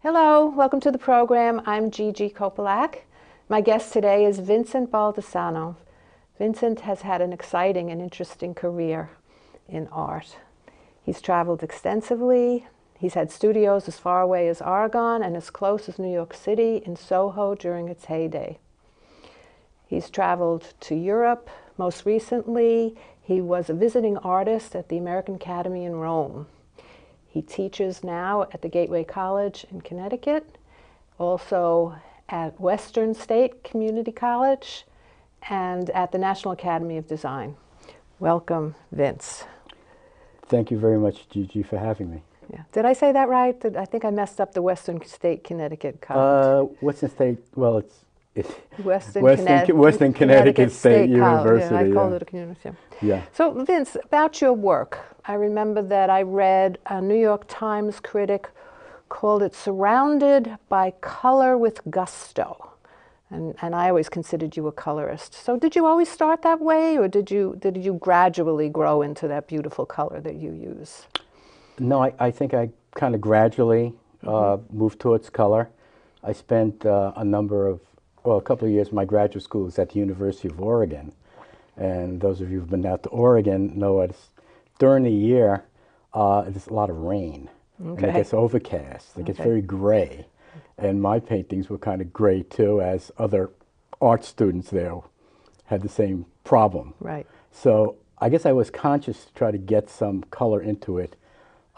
Hello, welcome to the program. I'm Gigi Kopelak. My guest today is Vincent Baldassano. Vincent has had an exciting and interesting career in art. He's traveled extensively. He's had studios as far away as Oregon and as close as New York City in Soho during its heyday. He's traveled to Europe. Most recently, he was a visiting artist at the American Academy in Rome. He teaches now at the Gateway College in Connecticut, also at Western State Community College, and at the National Academy of Design. Welcome, Vince. Thank you very much, Gigi, for having me. Yeah. Did I say that right? I think I messed up the Western State Connecticut College. Western State, well, it's Western Connecticut State University. Yeah, I called it a community. Yeah. So, Vince, about your work, I remember that I read a New York Times critic called it "Surrounded by Color with Gusto," and I always considered you a colorist. So, did you always start that way, or did you gradually grow into that beautiful color that you use? No, I think I kind of gradually moved towards color. I spent a couple of years. My graduate school was at the University of Oregon, and those of you who've been out to Oregon know it's during the year there's a lot of rain, and it gets overcast. It gets very gray, and my paintings were kind of gray too, as other art students there had the same problem. Right. So I guess I was conscious to try to get some color into it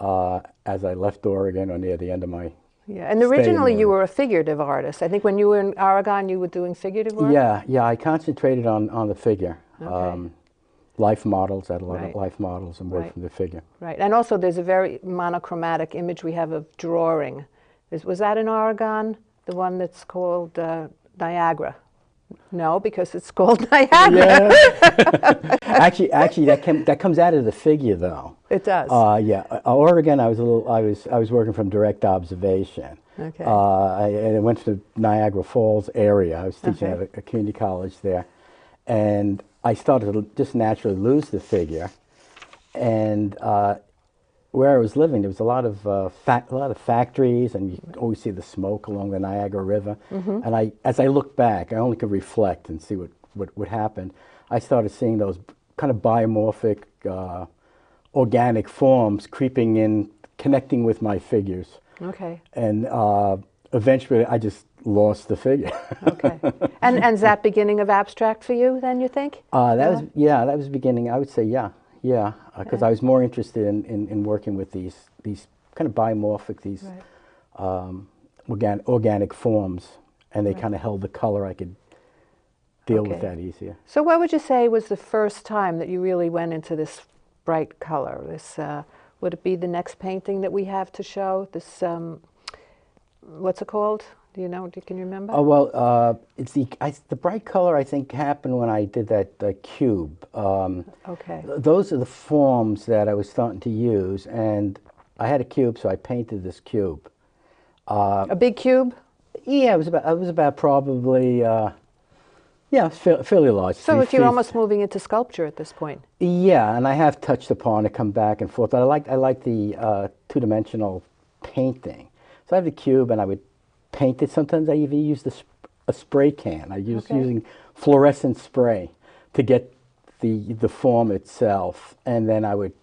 as I left Oregon or near the end of my and originally you were a figurative artist. I think when you were in Oregon, you were doing figurative work? Yeah, I concentrated on the figure. Life models, I had a lot of life models and worked from the figure. Right, and also there's a very monochromatic image we have of drawing. Was that in Oregon, the one that's called Niagara? No, because it's called Niagara. Yeah. actually, that comes out of the figure, though. It does. Oregon. I was working from direct observation. Okay. I went to the Niagara Falls area. I was teaching at a community college there, and I started to just naturally lose the figure. And where I was living, there was a lot of factories, and you always see the smoke along the Niagara River. And as I look back, I only could reflect and see what happened. I started seeing those kind of biomorphic, organic forms creeping in, connecting with my figures. Okay. And eventually, I just lost the figure. Okay. And is that beginning of abstract for you, then, you think? That was beginning. I would say, yeah, because I was more interested in working with these kind of biomorphic, these organic forms, and they kind of held the color. I could deal with that easier. So what would you say was the first time that you really went into this bright color? This would it be the next painting that we have to show? This what's it called? Do you know? Can you remember? Oh well, it's the bright color. I think happened when I did that cube. Those are the forms that I was starting to use, and I had a cube, so I painted this cube. A big cube? Yeah, it was about probably fairly large. So you're almost moving into sculpture at this point. Yeah, and I have touched upon it, come back and forth. But I like the two-dimensional painting. So I have the cube, and I would paint it. Sometimes I even used a spray can. I used using fluorescent spray to get the form itself, and then I would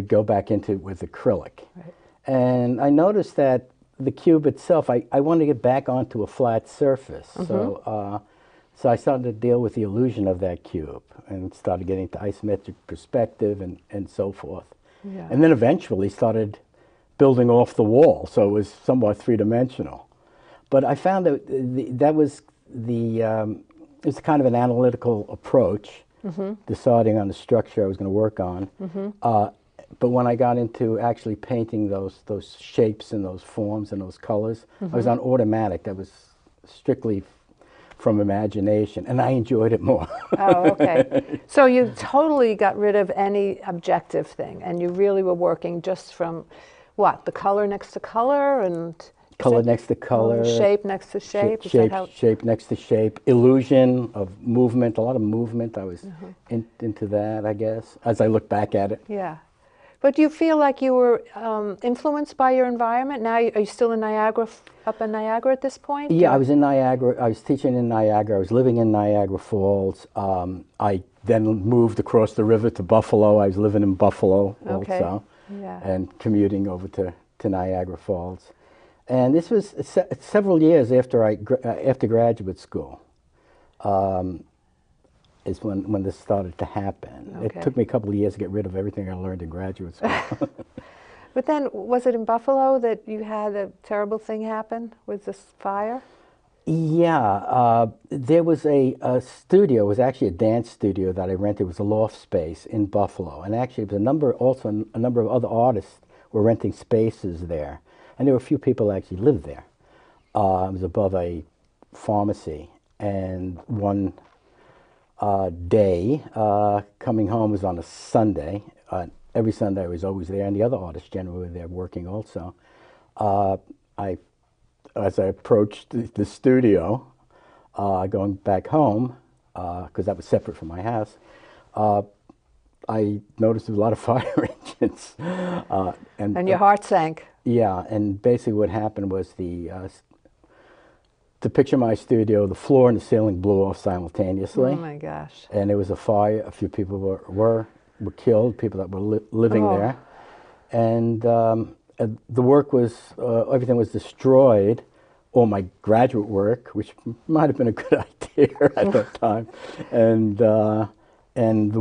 go back into it with acrylic. Right. And I noticed that the cube itself, I wanted to get back onto a flat surface. So I started to deal with the illusion of that cube and started getting to isometric perspective and so forth. Yeah. And then eventually started building off the wall, so it was somewhat three-dimensional. But I found that it was kind of an analytical approach, deciding on the structure I was going to work on. But when I got into actually painting those shapes and those forms and those colors, I was on automatic. That was strictly from imagination, and I enjoyed it more. Oh, okay. So you totally got rid of any objective thing, and you really were working just from what? The color next to color, and color next to color, shape next to shape. Shape next to shape, illusion of movement. A lot of movement. I was into that, I guess, as I look back at it. Yeah. But do you feel like you were influenced by your environment? Now, are you still in Niagara, up in Niagara at this point? Yeah, or- I was in Niagara. I was teaching in Niagara. I was living in Niagara Falls. I then moved across the river to Buffalo. I was living in Buffalo Okay. also, Yeah. and commuting over to Niagara Falls. And this was several years after after graduate school. Is when this started to happen. Okay. It took me a couple of years to get rid of everything I learned in graduate school. But then, was it in Buffalo that you had a terrible thing happen with this fire? Yeah, there was a studio. It was actually a dance studio that I rented. It was a loft space in Buffalo, and actually, it was a number of other artists were renting spaces there, and there were a few people that actually lived there. It was above a pharmacy, and one day coming home was on a Sunday. Every Sunday I was always there, and the other artists generally were there working also. As I approached the studio, going back home, because that was separate from my house, I noticed there was a lot of fire engines. And your heart sank. Yeah, and basically what happened was to picture my studio, the floor and the ceiling blew off simultaneously. Oh my gosh. And there was a fire. A few people were killed, people that were living Oh. there. And the work was, everything was destroyed, all my graduate work, which might have been a good idea at that time, and the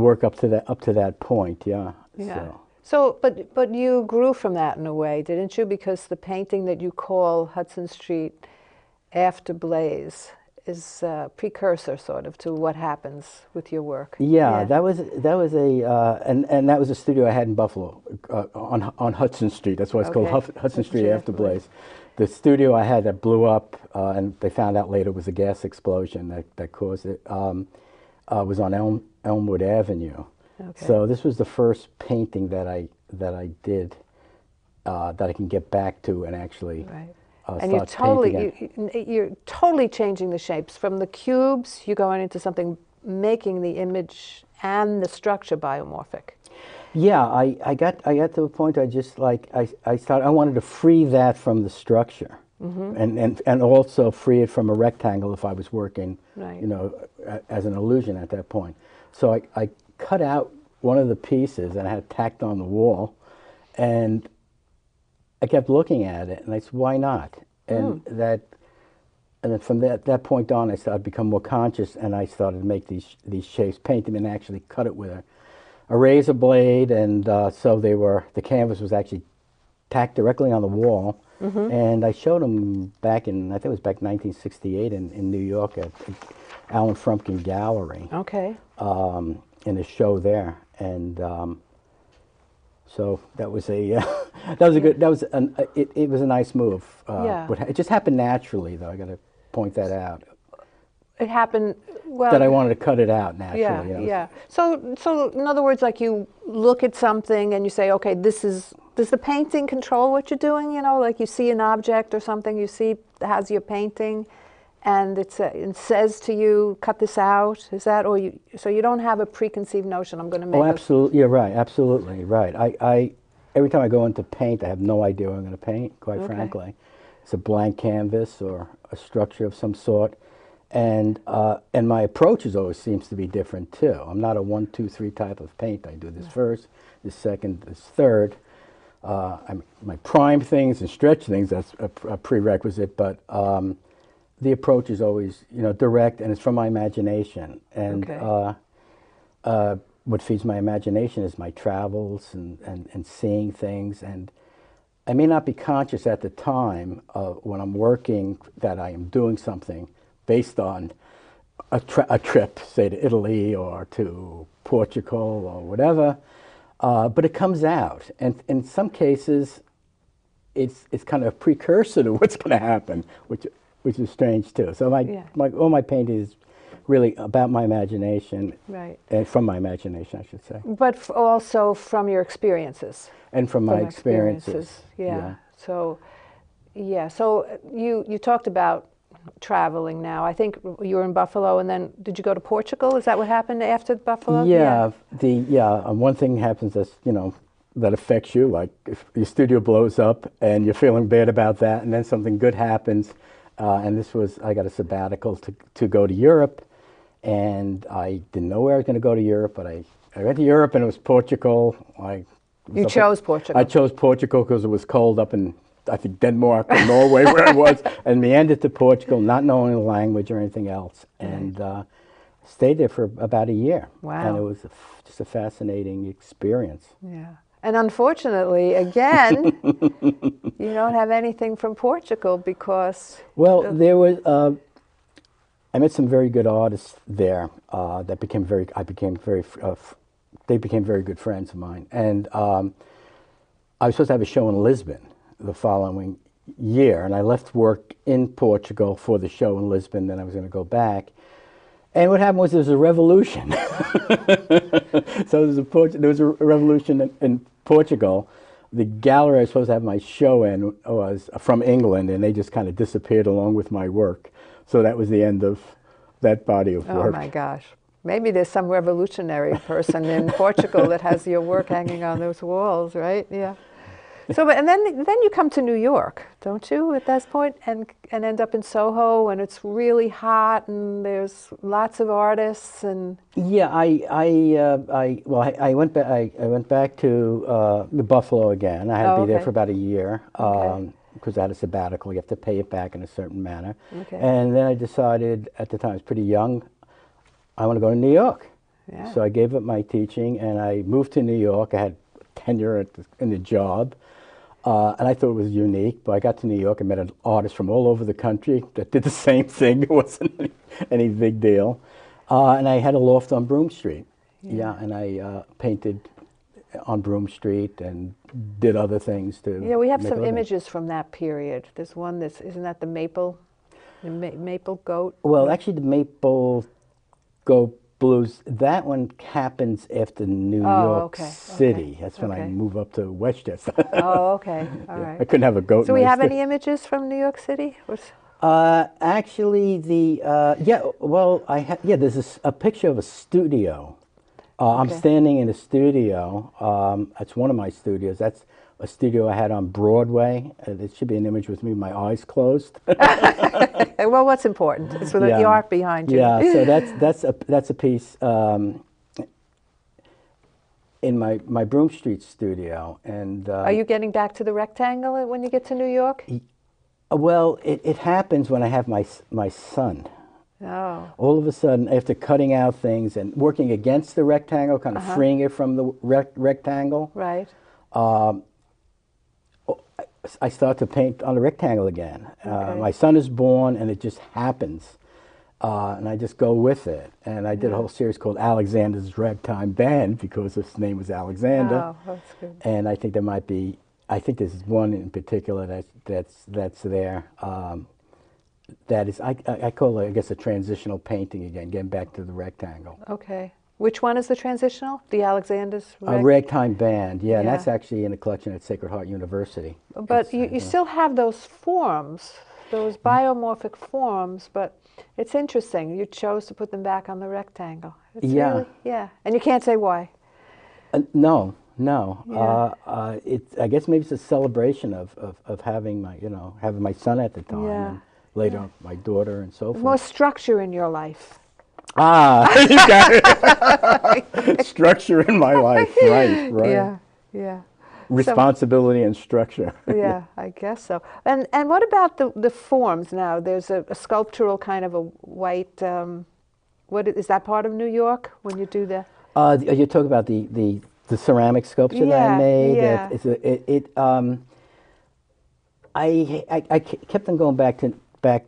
work up to that point, yeah. Yeah. So, but you grew from that in a way, didn't you? Because the painting that you call Hudson Street After Blaze is a precursor, sort of, to what happens with your work. Yeah, that was and that was a studio I had in Buffalo on Hudson Street. That's why it's called Hudson Street After Blaze. The studio I had that blew up, and they found out later was a gas explosion that caused it. Was on Elmwood Avenue. Okay. So this was the first painting that I did that I can get back to and actually. Right. start And you're totally changing the shapes. From the cubes, you're going into something, making the image and the structure biomorphic. Yeah, I got to a point I just I wanted to free that from the structure, and also free it from a rectangle if I was working, Right. As an illusion at that point. So I cut out one of the pieces and I had it tacked on the wall, and I kept looking at it, and I said, "Why not?" And then from that point on, I started to become more conscious, and I started to make these shapes, paint them, and actually cut it with a razor blade, and so the canvas was actually tacked directly on the wall, and I showed them back in, I think it was back in 1968 in New York at Alan Frumpkin Gallery. Okay. In a show there, and so that was a it was a nice move. Yeah. But it just happened naturally, though. I got to point that out. It happened, well... That I wanted to cut it out naturally. Yeah, yeah. So in other words, like you look at something and you say, okay, does the painting control what you're doing? Like you see an object or something, you see has your painting, and it says to you, cut this out. Is that, so you don't have a preconceived notion, I'm going to make absolutely. You're right. Absolutely right. I every time I go into paint, I have no idea what I'm going to paint, quite frankly. It's a blank canvas or a structure of some sort. And my approach always seems to be different too. I'm not a 1, 2, 3 type of paint. I do this first, this second, this third. My prime things and stretch things, that's a prerequisite, but the approach is always, direct, and it's from my imagination. And what feeds my imagination is my travels and seeing things. And I may not be conscious at the time when I'm working that I am doing something based on a trip, say to Italy or to Portugal or whatever, but it comes out, and in some cases, it's kind of a precursor to what's going to happen, which is strange too. So all my painting is really about my imagination, right? And from my imagination, I should say. But also from your experiences. And from my experiences. Yeah. So, So you talked about traveling now. I think you were in Buffalo, and then did you go to Portugal? Is that what happened after Buffalo? Yeah. One thing happens is, that affects you, like if your studio blows up and you're feeling bad about that, and then something good happens. And this was, I got a sabbatical to go to Europe, and I didn't know where I was going to go to Europe, but I went to Europe, and it was Portugal. You chose Portugal. I chose Portugal because it was cold up in, I think, Denmark or Norway, where I was, and meandered to Portugal, not knowing the language or anything else, and stayed there for about a year. Wow. And it was just a fascinating experience. Yeah. And unfortunately, again, you don't have anything from Portugal because... Well, there was, I met some very good artists there that became very, they became very good friends of mine. And I was supposed to have a show in Lisbon the following year, and I left work in Portugal for the show in Lisbon, then I was going to go back. And what happened was there was a revolution. So there was a revolution in Portugal. The gallery I was supposed to have my show in was from England, and they just kind of disappeared along with my work. So that was the end of that body of work. Oh my gosh. Maybe there's some revolutionary person in Portugal that has your work hanging on those walls, right? Yeah. So, and then you come to New York, don't you, at that point, and end up in Soho, and it's really hot, and there's lots of artists, and... Yeah, I went back. I went back to Buffalo again. I had to be there for about a year because I had a sabbatical. You have to pay it back in a certain manner. Okay. And then I decided, at the time I was pretty young, I want to go to New York. Yeah. So I gave up my teaching and I moved to New York. I had tenure in the job. And I thought it was unique, but I got to New York and met an artist from all over the country that did the same thing. It wasn't any big deal. And I had a loft on Broome Street. Yeah, and I painted on Broome Street and did other things too. Yeah, we have some images from that period. There's one that's, isn't that the maple goat? Well, actually the maple goat blues, that one happens after New York City. Okay. That's when I move up to Westchester. Oh, okay. All right. I couldn't have a goat. So we have any images from New York City? Actually, there's a picture of a studio. I'm standing in a studio. It's one of my studios. That's a studio I had on Broadway. There should be an image with me, my eyes closed. Well, what's important is the art behind you. Yeah, so that's a piece in my Broome Street studio. And are you getting back to the rectangle when you get to New York? Well, it happens when I have my son. Oh. All of a sudden, after cutting out things and working against the rectangle, kind of freeing it from the rectangle. Right. I start to paint on the rectangle again. My son is born, and it just happens. And I just go with it. And I did a whole series called Alexander's Ragtime Band because his name was Alexander. Oh, that's good. And I think there might be, I think there's one in particular that's there. That is, I call it, I guess, a transitional painting again, getting back to the rectangle. Okay. Which one is the transitional? The Alexander's Ragtime Band, yeah, and that's actually in a collection at Sacred Heart University. But you still have those forms, those biomorphic forms, but it's interesting. You chose to put them back on the rectangle. It's really, and you can't say why. No. I guess maybe it's a celebration of having my son at the time, and later my daughter and so forth. More structure in your life. You got it. Structure in my life, right. Yeah. Responsibility and structure. Yeah, I guess so. And what about the forms now? There's a sculptural kind of a white, what is that part of New York when you do that? You talk about the ceramic sculpture that I made. Yeah. I kept on going back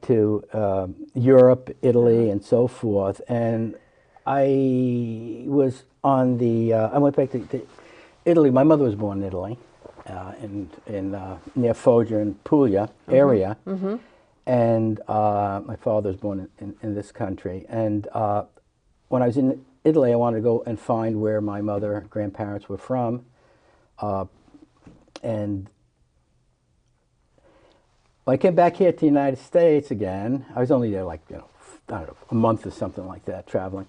to Europe, Italy, and so forth, and I was on I went back to Italy. My mother was born in Italy, in near Foggia and Puglia area, and my father was born in this country. And when I was in Italy, I wanted to go and find where my mother, grandparents were from, and when I came back here to the United States again, I was only there like, I don't know, a month or something like that, traveling.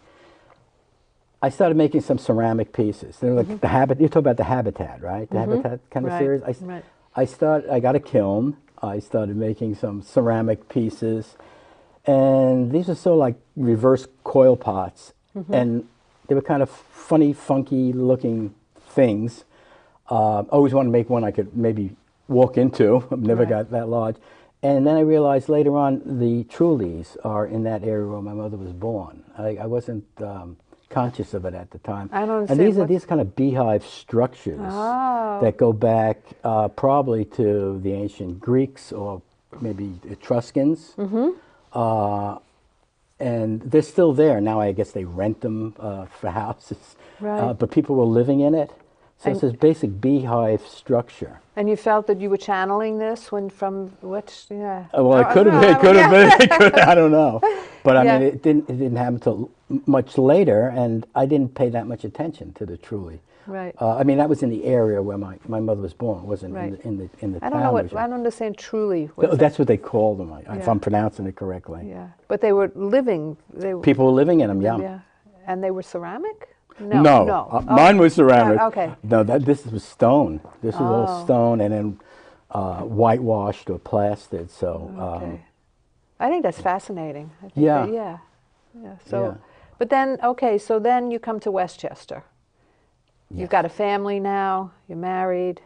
I started making some ceramic pieces. They're like the habit. You talk about the Habitat, right? The Habitat kind of Right, series. right. I got a kiln. I started making some ceramic pieces, and these are sort of like reverse coil pots, and they were kind of funny, funky looking things. Always wanted to make one I could maybe walk into. I've never Right. got that large. And then I realized later on the Trulies are in that area where my mother was born. I wasn't conscious of it at the time. I don't And understand these are what- these kind of beehive structures Oh. that go back probably to the ancient Greeks or maybe Etruscans. And they're still there. Now I guess they rent them for houses. Right. But people were living in it. So it's this basic beehive structure. And you felt that you were channeling this when from which, yeah. Well, it Oh, could have no, been. It could have been. It could. I don't know. But I Yeah. mean, it didn't happen until much later, and I didn't pay that much attention to the Truly. Right. I mean, that was in the area where my mother was born. It wasn't Right. in the I town. don't know what, region. I don't understand truly. What is That's what they called them, if Yeah. I'm pronouncing it correctly. Yeah, but they were living. They were, People were living in them. Yeah. yeah, and they were ceramic. No, no. Oh, mine was ceramic. yeah, okay. No, this was stone. This was all Oh. stone and then whitewashed or plastered. So Okay. I think that's fascinating. I think Yeah. yeah. So, Yeah. but then okay, so then you come to Westchester. Yes. You've got a family now. You're married,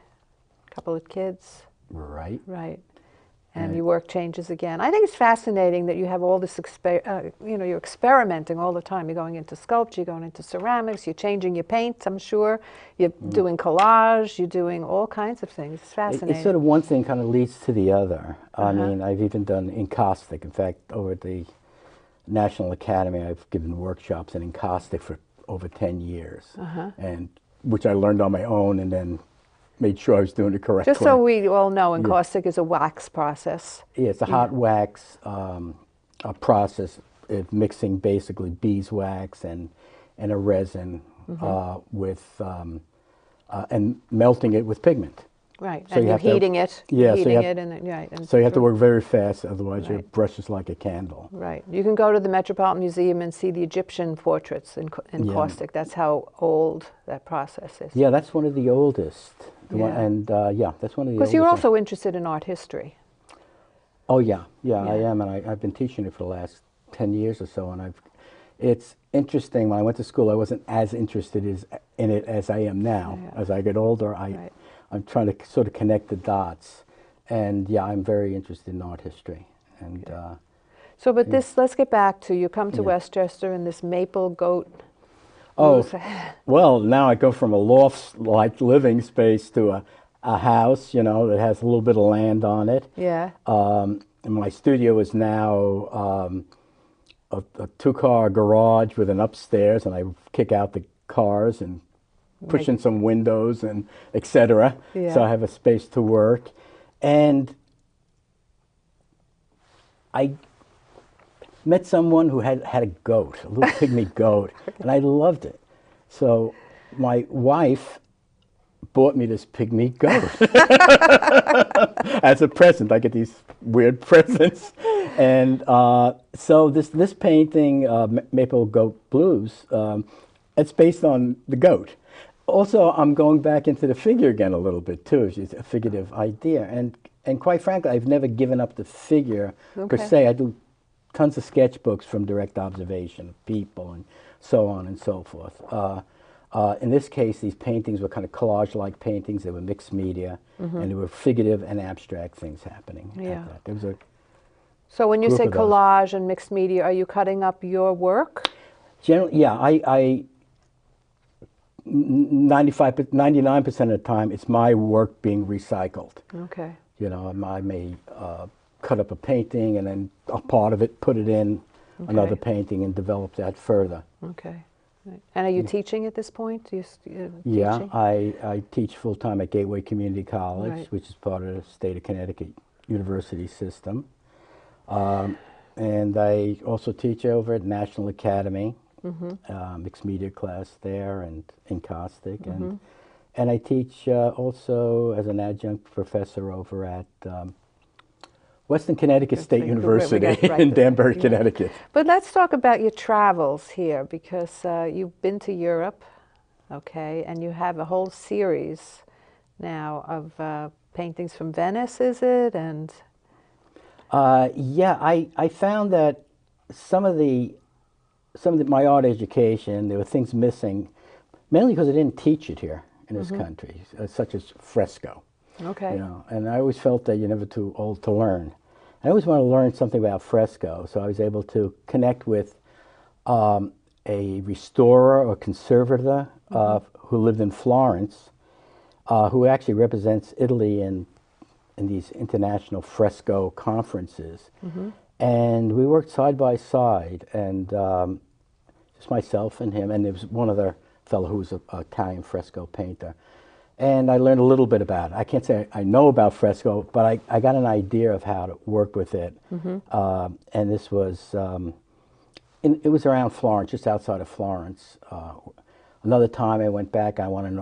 a couple of kids, right. right? And Right. your work changes again. I think it's fascinating that you have all this, you're experimenting all the time. You're going into sculpture, you're going into ceramics, you're changing your paints, I'm sure. You're doing collage, you're doing all kinds of things. It's fascinating. It's sort of one thing kind of leads to the other. I mean, I've even done encaustic. In fact, over at the National Academy, I've given workshops in encaustic for over 10 years, and which I learned on my own and then made sure I was doing it correctly. Just so we all know, encaustic is a wax process. Yeah, it's a hot wax a process of mixing basically beeswax and a resin with and melting it with pigment. Right, So and you you're have to have- heating it, Yeah, so you heating have- it, and right. And So you have to work very fast, otherwise your Right. brush is like a candle. Right. You can go to the Metropolitan Museum and see the Egyptian portraits in Yeah. caustic. That's how old that process is. Yeah, that's one of the oldest. Yeah. And yeah, that's one of the Because oldest. you're also interested in art history. Oh yeah, I Yeah. am, and I've been teaching it for the last 10 years or so, and it's interesting. When I went to school, I wasn't as interested in it as I am now. Yeah. As I get older, Right. I'm trying to sort of connect the dots, and yeah, I'm very interested in art history, and So, but this, let's get back to, you come to Yeah. Westchester in this maple goat. oh, well, now I go from a loft-like living space to a house, that has a little bit of land on it. Yeah. And my studio is now a two-car garage with an upstairs, and I kick out the cars and push in some windows and etc. Yeah. So I have a space to work. And I met someone who had a goat, a little pygmy goat, and I loved it. So my wife bought me this pygmy goat as a present. I get these weird presents. And so this painting, Maple Goat Blues, it's based on the goat. Also, I'm going back into the figure again a little bit too. It's a figurative idea. And quite frankly, I've never given up the figure per Okay. se. I do tons of sketchbooks from direct observation of people and so on and so forth. In this case, these paintings were kind of collage-like paintings. They were mixed media, and they were figurative and abstract things happening. at Yeah. that. There was a So when you group say of those. collage and mixed media, are you cutting up your work? generally, yeah, I 99% of the time, it's my work being recycled. Okay. I may cut up a painting and then a part of it, put it in another painting and develop that further. Okay. Right. And are you teaching at this point? Yeah, teaching? I teach full-time at Gateway Community College, Right. which is part of the state of Connecticut university system. And I also teach over at National Academy, mixed media class there and encaustic. And I teach also as an adjunct professor over at, Western Connecticut State We University got right in there. Danbury, Yeah. Connecticut. But let's talk about your travels here, because you've been to Europe, okay, and you have a whole series now of paintings from Venice, is it? And Yeah, I found that some of the my art education, there were things missing, mainly because I didn't teach it here in this country, such as fresco. okay, You know, and I always felt that you're never too old to learn. I always wanted to learn something about fresco, so I was able to connect with a restorer or conservator who lived in Florence, who actually represents Italy in these international fresco conferences. And we worked side by side, and just myself and him, and there was one other fellow who was an Italian fresco painter. And I learned a little bit about it. I can't say I know about fresco, but I got an idea of how to work with it. And this was, it was around Florence, just outside of Florence. Another time I went back, I wanted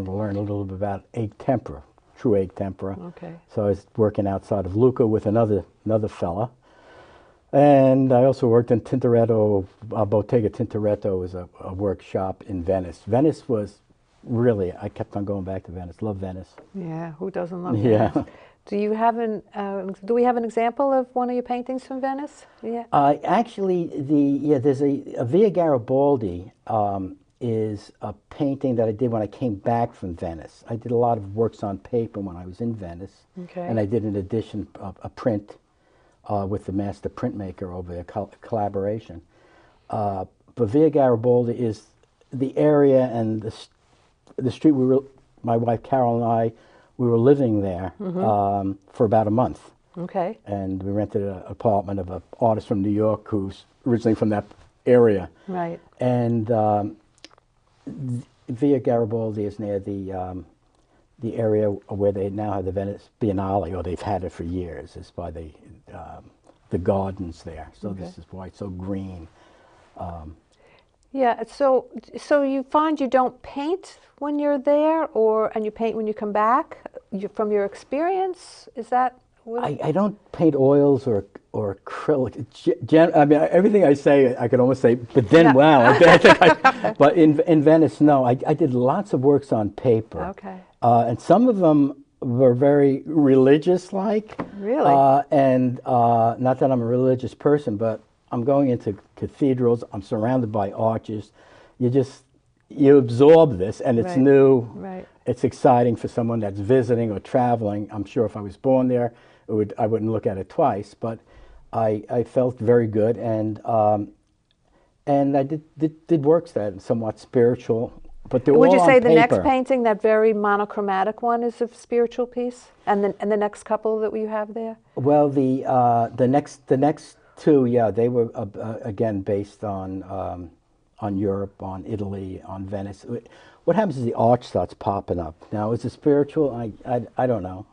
to learn a little bit about egg tempera, true egg tempera. okay. So I was working outside of Lucca with another fella. And I also worked in Tintoretto, Bottega Tintoretto was a workshop in Venice. Venice was really, I kept on going back to Venice. Love Venice. Yeah, who doesn't love Yeah. Venice? Do you have do we have an example of one of your paintings from Venice? Yeah. Actually, there's a Via Garibaldi is a painting that I did when I came back from Venice. I did a lot of works on paper when I was in Venice. Okay. And I did an edition, a print with the master printmaker over there, collaboration. But Via Garibaldi is the area and the street my wife Carol and I, we were living there for about a month. Okay. And we rented an apartment of an artist from New York who's originally from that area. Right. And Via Garibaldi is near the area where they now have the Venice Biennale, or they've had it for years. It's by the gardens there. So this is why it's so green. Yeah. So you find you don't paint when you're there, and you paint when you come back. From your experience, is that? I don't paint oils or acrylic. I mean, everything I say, I could almost say, but then, wow. But in Venice, no. I did lots of works on paper. Okay. And some of them were very religious-like. Really? And not that I'm a religious person, but I'm going into cathedrals. I'm surrounded by arches. You absorb this, and it's new. Right. It's exciting for someone that's visiting or traveling. I'm sure if I was born there, I wouldn't look at it twice. But I felt very good, and I did works that are somewhat spiritual. But they're Would all you on say the next paper. painting, that very monochromatic one, is a spiritual piece, and the next couple that you have there? Well, the next two, yeah, they were again based on Europe, on Italy, on Venice. What happens is the arch starts popping up. Now, is it spiritual? I don't know.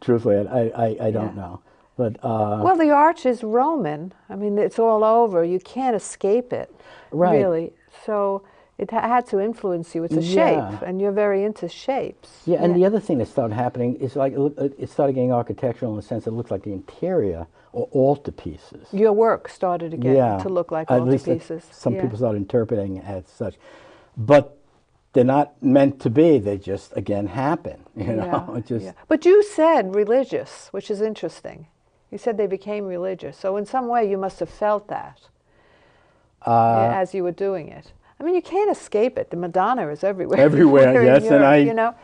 Truthfully, I don't know. But Well, the arch is Roman. I mean, it's all over. You can't escape it, really. So it had to influence you. It's a shape, and you're very into shapes. Yeah, and the other thing that started happening is like it started getting architectural in the sense it looked like the interior or altarpieces. Your work started again to look like At least altarpieces. some people started interpreting it as such. But they're not meant to be. They just, again, happen. You know? It just, But you said religious, which is interesting. You said they became religious. So in some way you must have felt that as you were doing it. I mean, you can't escape it. The Madonna is everywhere. Everywhere, yes. Europe, And I, you know?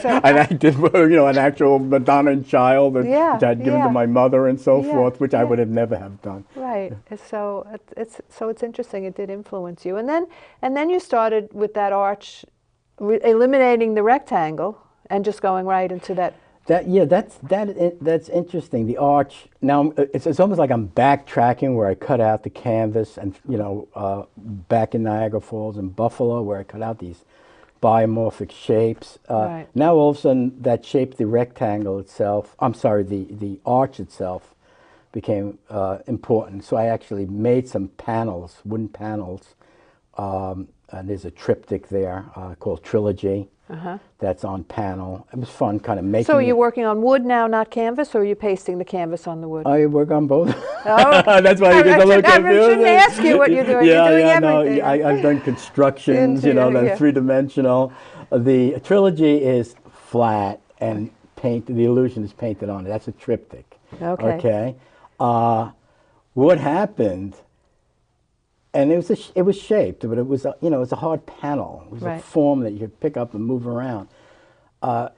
and I did, an actual Madonna and child which I had given to my mother and so forth, which I would have never have done. Right. So it's interesting. It did influence you, and then you started with that arch, eliminating the rectangle and just going right into that. That's interesting. The arch. Now it's almost like I'm backtracking where I cut out the canvas, and back in Niagara Falls and Buffalo where I cut out these biomorphic shapes. Now all of a sudden that shape, the rectangle itself. I'm sorry, the arch itself became important. So I actually made some panels, wooden panels, there's a triptych there called Trilogy. That's on panel. It was fun kind of making So are you it. working on wood now, not canvas, or are you pasting the canvas on the wood? I work on both. Oh, That's why you get a little confused. I shouldn't ask you what you're doing. Yeah, You're doing no, everything. I've done constructions, you know, Yeah. three-dimensional. The Trilogy is flat and the illusion is painted on it. That's a triptych. Okay. Okay. What happened? And it was shaped, but it was it was a hard panel. It was a Right. form that you could pick up and move around. I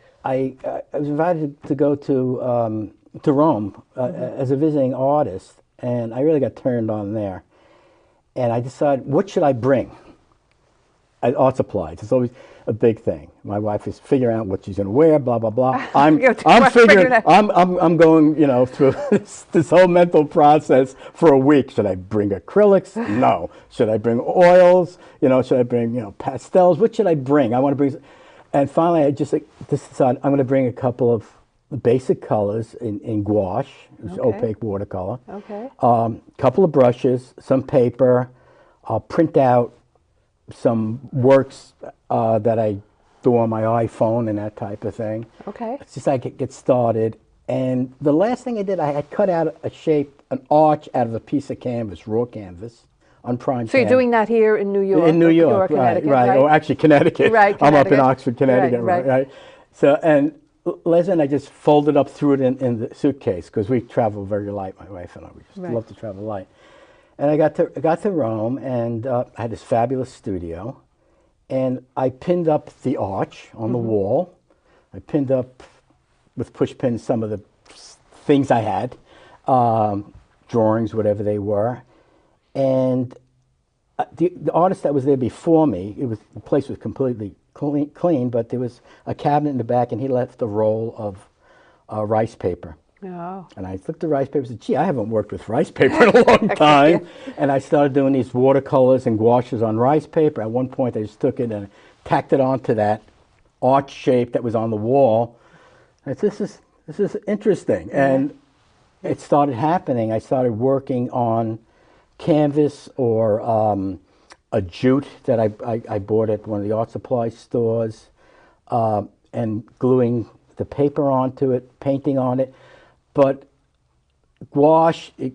was invited to go to Rome as a visiting artist, and I really got turned on there. And I decided, what should I bring? Art supplies. It's always a big thing. My wife is figuring out what she's going to wear, blah blah blah. I'm figuring. I'm going, through this whole mental process for a week. Should I bring acrylics? No. Should I bring oils? Should I bring pastels? What should I bring? I want to bring. And finally, I just decided I'm going to bring a couple of basic colors in gouache, which is opaque watercolor. Okay. Couple of brushes, some paper. I'll print out some works that I do on my iPhone and that type of thing. Okay. It's just I could get started. And the last thing I did, I had cut out an arch out of a piece of canvas, raw canvas, on prime. So you're doing that here in New York? In New York, Connecticut, right. Or actually Connecticut. Right, I'm up in Connecticut. Oxford, Connecticut, right. So, and Leslie and I just folded up, threw it in the suitcase, because we travel very light, my wife and I. We just love to travel light. And I got to Rome, and I had this fabulous studio, and I pinned up the arch on the wall. I pinned up with push pins some of the things I had, drawings, whatever they were, and the artist that was there before me, the place was completely clean, but there was a cabinet in the back, and he left a roll of rice paper. Oh. And I looked at the rice paper and said, gee, I haven't worked with rice paper in a long time. And I started doing these watercolors and gouaches on rice paper. At one point, I just took it and tacked it onto that arch shape that was on the wall. I said, this is interesting. And it started happening. I started working on canvas or a jute that I bought at one of the art supply stores, and gluing the paper onto it, painting on it. But gouache, it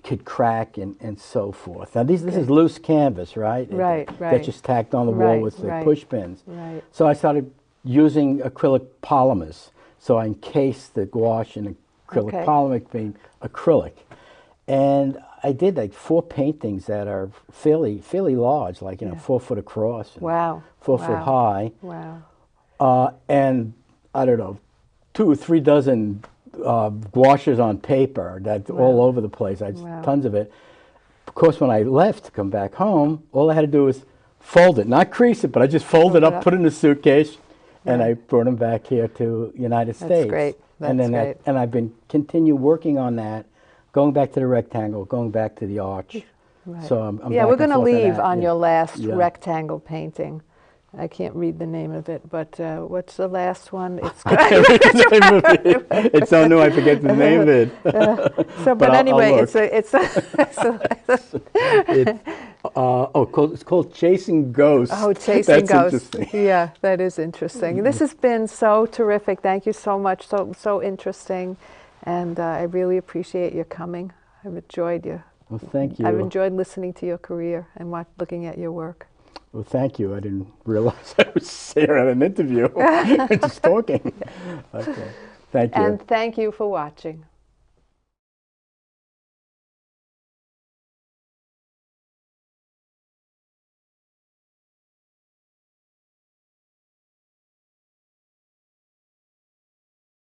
could crack and so forth. Now this is loose canvas, right? Right. That's just tacked on the wall with the push pins. Right. So I started using acrylic polymers. So I encased the gouache in acrylic polymer being acrylic. And I did like 4 paintings that are fairly large, like 4 foot across, and 4 foot high. Wow. And I don't know, 2 or 3 dozen gouaches on paper that's all over the place. I had tons of it. Of course, when I left to come back home, all I had to do was fold it, not crease it, but I just folded up, put it in a suitcase, and I brought them back here to United States. That's great. And then and I've been continue working on that, going back to the rectangle, going back to the arch. Right. So I'm yeah, back we're and going to forth on leave that. on your last rectangle painting. I can't read the name of it, but what's the last one? It's it's so new I forget the name of it. but anyway, it's called Chasing Ghosts. Oh, Chasing Ghosts. Interesting. Yeah, that is interesting. This has been so terrific. Thank you so much. So interesting, and I really appreciate your coming. I've enjoyed you. Well, thank you. I've enjoyed listening to your career and looking at your work. Well, thank you. I didn't realize I was here at an interview, just talking. Okay. Thank you. And thank you for watching.